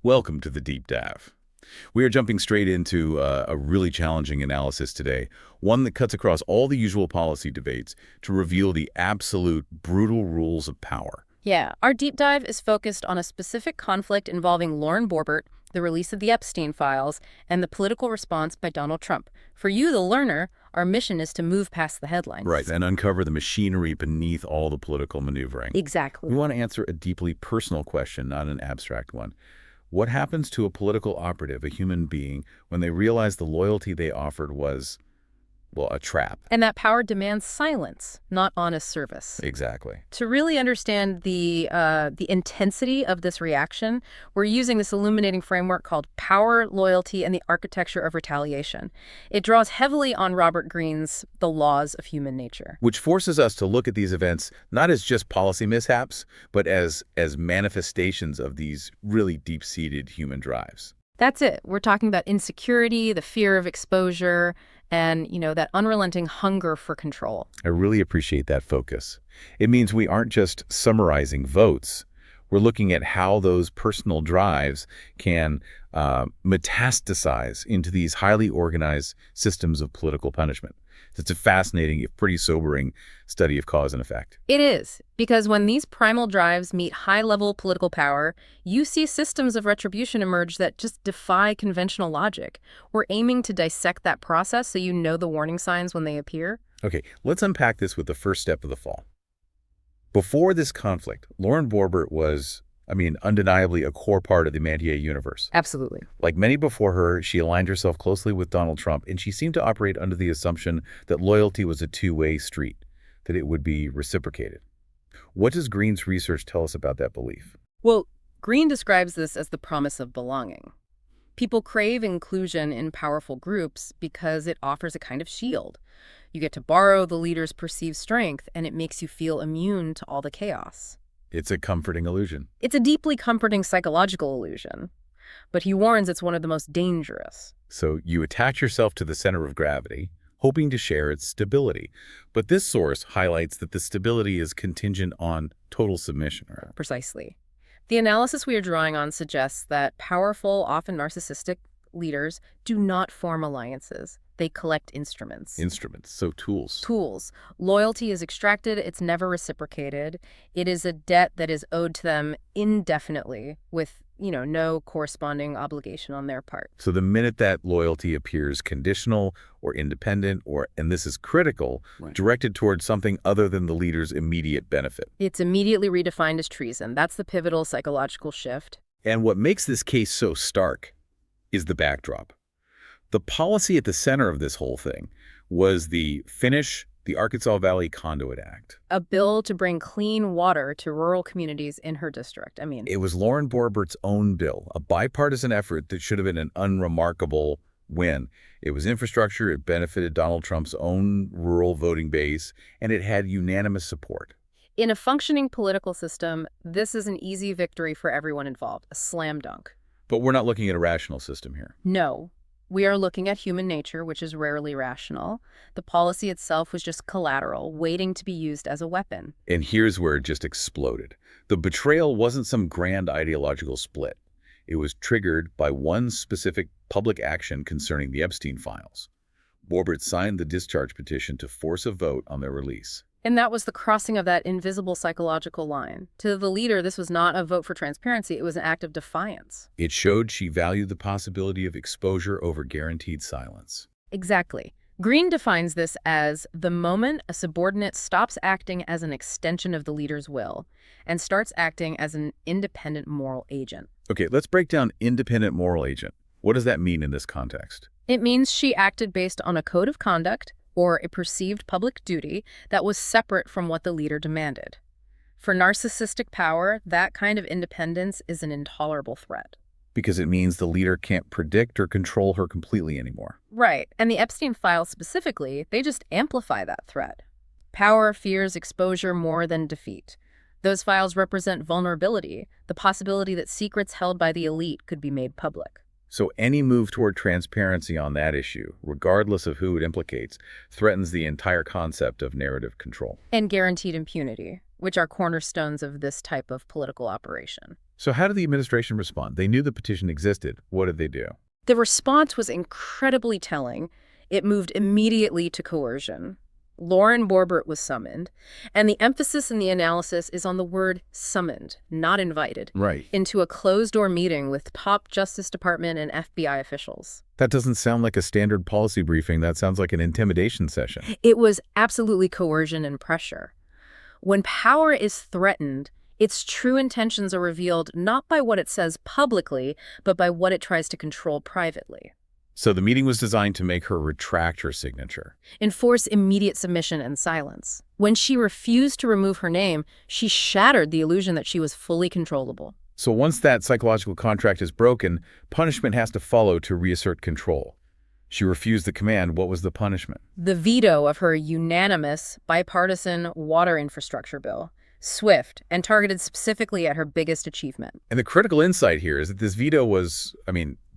Welcome to the Deep Dive. We are jumping straight into a really challenging analysis today, one that cuts across all the usual policy debates to reveal the absolute brutal rules of power. Yeah, our deep dive is focused on a specific conflict involving Lauren Borbert, the release of the Epstein files, and the political response by Donald Trump. For you, the learner, our mission is to move past the headlines. Right, and uncover the machinery beneath all the political maneuvering. Exactly. We want to answer a deeply personal question, not an abstract one. What happens to a political operative, a human being, when they realize the loyalty they offered was, well, a trap? And that power demands silence, not honest service. Exactly. To really understand the intensity of this reaction, we're using this illuminating framework called Power, Loyalty, and the Architecture of Retaliation. It draws heavily on Robert Greene's The Laws of Human Nature. Which forces us to look at these events not as just policy mishaps, but as manifestations of these really deep-seated human drives. That's it. We're talking about insecurity, the fear of exposure, and, that unrelenting hunger for control. I really appreciate that focus. It means we aren't just summarizing votes. We're looking at how those personal drives can metastasize into these highly organized systems of political punishment. It's a fascinating, if pretty sobering, study of cause and effect. It is, because when these primal drives meet high-level political power, you see systems of retribution emerge that just defy conventional logic. We're aiming to dissect that process so you know the warning signs when they appear. Okay, let's unpack this with the first step of the fall. Before this conflict, Lauren Borbert was, undeniably a core part of the Mantier universe. Absolutely. Like many before her, she aligned herself closely with Donald Trump, and she seemed to operate under the assumption that loyalty was a two-way street, that it would be reciprocated. What does Greene's research tell us about that belief? Well, Greene describes this as the promise of belonging. People crave inclusion in powerful groups because it offers a kind of shield. You get to borrow the leader's perceived strength, and it makes you feel immune to all the chaos. It's a comforting illusion. It's a deeply comforting psychological illusion, but he warns it's one of the most dangerous. So you attach yourself to the center of gravity, hoping to share its stability. But this source highlights that the stability is contingent on total submission. Precisely. The analysis we are drawing on suggests that powerful, often narcissistic leaders do not form alliances. They collect instruments. Instruments, so tools. Tools. Loyalty is extracted. It's never reciprocated. It is a debt that is owed to them indefinitely with, no corresponding obligation on their part. So the minute that loyalty appears conditional or independent or, and this is critical, right, directed towards something other than the leader's immediate benefit, it's immediately redefined as treason. That's the pivotal psychological shift. And what makes this case so stark is the backdrop. The policy at the center of this whole thing was the Arkansas Valley Conduit Act. A bill to bring clean water to rural communities in her district. It was Lauren Borbert's own bill, a bipartisan effort that should have been an unremarkable win. It was infrastructure, it benefited Donald Trump's own rural voting base, and it had unanimous support. In a functioning political system, this is an easy victory for everyone involved, a slam dunk. But we're not looking at a rational system here. No. We are looking at human nature, which is rarely rational. The policy itself was just collateral, waiting to be used as a weapon. And here's where it just exploded. The betrayal wasn't some grand ideological split. It was triggered by one specific public action concerning the Epstein files. Borbert signed the discharge petition to force a vote on their release. And that was the crossing of that invisible psychological line. To the leader, this was not a vote for transparency. It was an act of defiance. It showed she valued the possibility of exposure over guaranteed silence. Exactly. Greene defines this as the moment a subordinate stops acting as an extension of the leader's will and starts acting as an independent moral agent. Okay, let's break down independent moral agent. What does that mean in this context? It means she acted based on a code of conduct or a perceived public duty that was separate from what the leader demanded. For narcissistic power, that kind of independence is an intolerable threat. Because it means the leader can't predict or control her completely anymore. Right, and the Epstein files specifically, they just amplify that threat. Power fears exposure more than defeat. Those files represent vulnerability, the possibility that secrets held by the elite could be made public. So any move toward transparency on that issue, regardless of who it implicates, threatens the entire concept of narrative control. And guaranteed impunity, which are cornerstones of this type of political operation. So how did the administration respond? They knew the petition existed. What did they do? The response was incredibly telling. It moved immediately to coercion. Lauren Borbert was summoned, and the emphasis in the analysis is on the word summoned, not invited, Right. into a closed-door meeting with top Justice Department and FBI officials. That doesn't sound like a standard policy briefing. That sounds like an intimidation session. It was absolutely coercion and pressure. When power is threatened, its true intentions are revealed not by what it says publicly, but by what it tries to control privately. So the meeting was designed to make her retract her signature. Enforce immediate submission and silence. When she refused to remove her name, she shattered the illusion that she was fully controllable. So once that psychological contract is broken, punishment has to follow to reassert control. She refused the command. What was the punishment? The veto of her unanimous, bipartisan water infrastructure bill, swift and targeted specifically at her biggest achievement. And the critical insight here is that this veto was,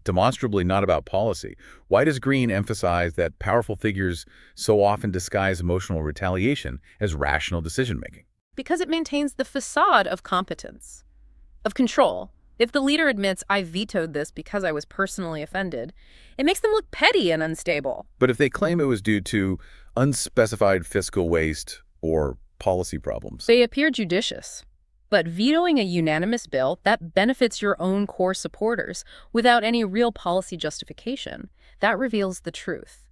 demonstrably not about policy. Why does Green emphasize that powerful figures so often disguise emotional retaliation as rational decision-making? Because it maintains the facade of competence, of control. If the leader admits, I vetoed this because I was personally offended, it makes them look petty and unstable. But if they claim it was due to unspecified fiscal waste or policy problems, They appear judicious. But vetoing a unanimous bill, that benefits your own core supporters without any real policy justification, that reveals the truth.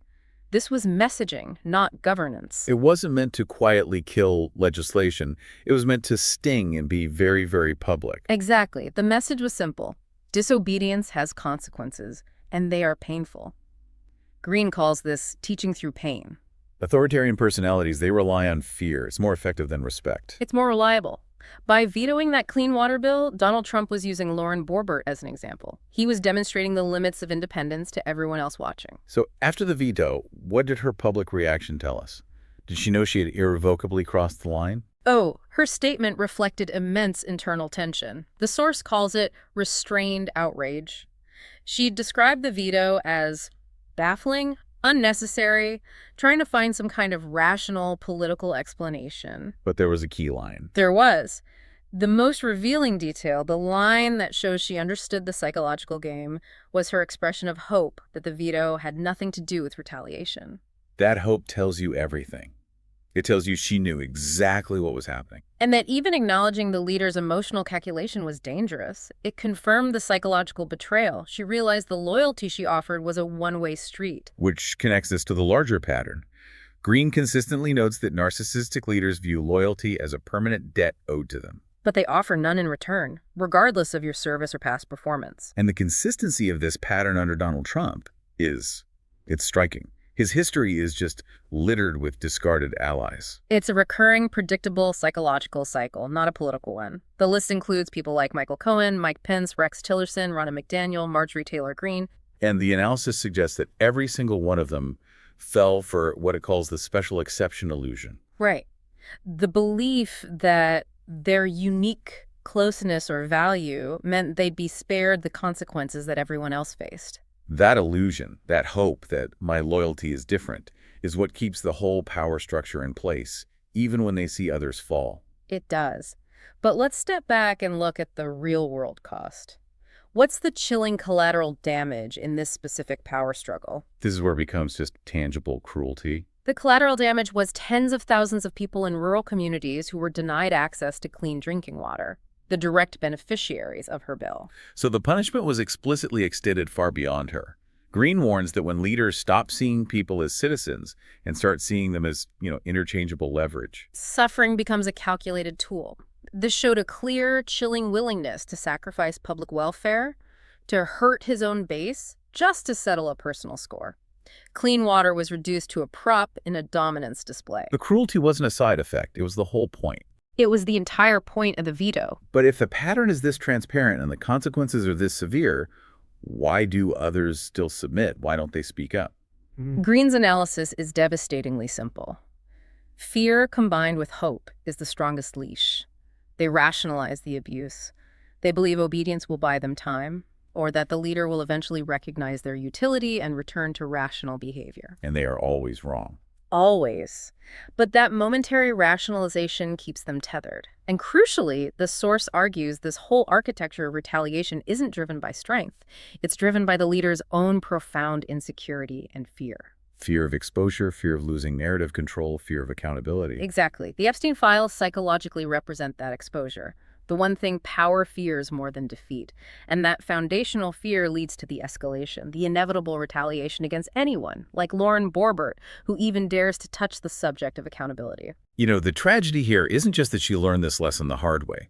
This was messaging, not governance. it wasn't meant to quietly kill legislation. It was meant to sting and be very, very public. Exactly. The message was simple. Disobedience has consequences, and they are painful. Green calls this teaching through pain. Authoritarian personalities, they rely on fear. It's more effective than respect. It's more reliable. By vetoing that clean water bill, Donald Trump was using Lauren Borbert as an example. He was demonstrating the limits of independence to everyone else watching. So after the veto, what did her public reaction tell us? Did she know she had irrevocably crossed the line? Oh, her statement reflected immense internal tension. The source calls it restrained outrage. She described the veto as baffling, unnecessary, trying to find some kind of rational political explanation. But there was a key line. There was. The most revealing detail, the line that shows she understood the psychological game, was her expression of hope that the veto had nothing to do with retaliation. That hope tells you everything. It tells you she knew exactly what was happening. And that even acknowledging the leader's emotional calculation was dangerous. It confirmed the psychological betrayal. She realized the loyalty she offered was a one-way street. Which connects us to the larger pattern. Green consistently notes that narcissistic leaders view loyalty as a permanent debt owed to them. But they offer none in return, regardless of your service or past performance. And the consistency of this pattern under Donald Trump it's striking. His history is just littered with discarded allies. It's a recurring, predictable psychological cycle, not a political one. The list includes people like Michael Cohen, Mike Pence, Rex Tillerson, Ronna McDaniel, Marjorie Taylor Greene. And the analysis suggests that every single one of them fell for what it calls the special exception illusion. Right. The belief that their unique closeness or value meant they'd be spared the consequences that everyone else faced. That illusion, that hope that my loyalty is different, is what keeps the whole power structure in place, even when they see others fall. It does. But let's step back and look at the real-world cost. What's the chilling collateral damage in this specific power struggle? This is where it becomes just tangible cruelty. The collateral damage was tens of thousands of people in rural communities who were denied access to clean drinking water, the direct beneficiaries of her bill. So the punishment was explicitly extended far beyond her. Green warns that when leaders stop seeing people as citizens and start seeing them as, interchangeable leverage, Suffering becomes a calculated tool. This showed a clear, chilling willingness to sacrifice public welfare, to hurt his own base, just to settle a personal score. Clean water was reduced to a prop in a dominance display. the cruelty wasn't a side effect, it was the whole point. It was the entire point of the veto. But if the pattern is this transparent and the consequences are this severe, why do others still submit? Why don't they speak up? Green's analysis is devastatingly simple. Fear combined with hope is the strongest leash. They rationalize the abuse. They believe obedience will buy them time, or that the leader will eventually recognize their utility and return to rational behavior. And they are always wrong. Always. But that momentary rationalization keeps them tethered. And crucially, the source argues this whole architecture of retaliation isn't driven by strength. It's driven by the leader's own profound insecurity and fear. Fear of exposure, fear of losing narrative control, fear of accountability. Exactly. The Epstein files psychologically represent that exposure, the one thing power fears more than defeat. And that foundational fear leads to the escalation, the inevitable retaliation against anyone, like Lauren Borbert, who even dares to touch the subject of accountability. You know, the tragedy here isn't just that she learned this lesson the hard way.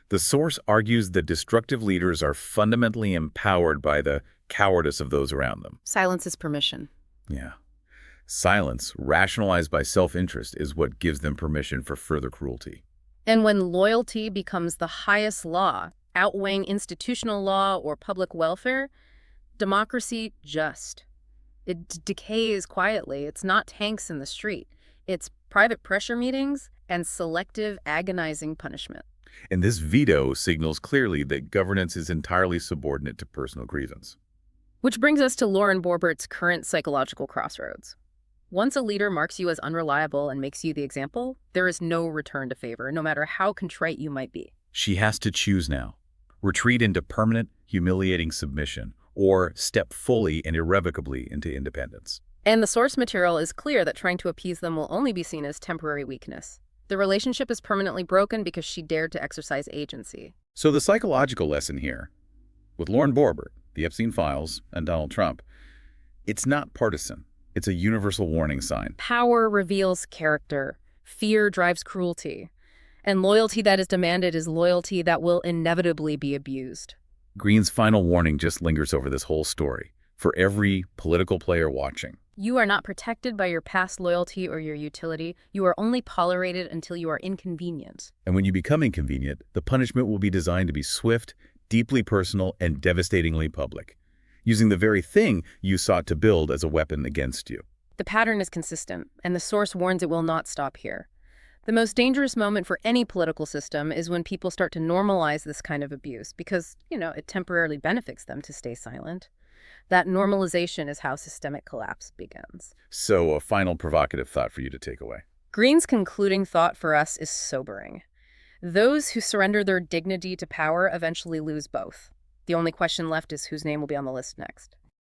The source argues that destructive leaders are fundamentally empowered by the cowardice of those around them. Silence is permission. Yeah. Silence, rationalized by self-interest, is what gives them permission for further cruelty. And when loyalty becomes the highest law, outweighing institutional law or public welfare, democracy it decays quietly. It's not tanks in the street. It's private pressure meetings and selective, agonizing punishment. And this veto signals clearly that governance is entirely subordinate to personal grievance. Which brings us to Lauren Borbert's current psychological crossroads. Once a leader marks you as unreliable and makes you the example, there is no return to favor, no matter how contrite you might be. She has to choose now. Retreat into permanent, humiliating submission, or step fully and irrevocably into independence. And the source material is clear that trying to appease them will only be seen as temporary weakness. The relationship is permanently broken because she dared to exercise agency. So the psychological lesson here, with Lauren Borbert, the Epstein files, and Donald Trump, it's not partisan. It's a universal warning sign. Power reveals character. Fear drives cruelty. And loyalty that is demanded is loyalty that will inevitably be abused. Green's final warning just lingers over this whole story, for every political player watching. You are not protected by your past loyalty or your utility. You are only tolerated until you are inconvenient. And when you become inconvenient, the punishment will be designed to be swift, deeply personal, and devastatingly public, using the very thing you sought to build as a weapon against you. The pattern is consistent, and the source warns it will not stop here. The most dangerous moment for any political system is when people start to normalize this kind of abuse because, it temporarily benefits them to stay silent. That normalization is how systemic collapse begins. So, a final provocative thought for you to take away. Green's concluding thought for us is sobering. Those who surrender their dignity to power eventually lose both. The only question left is whose name will be on the list next.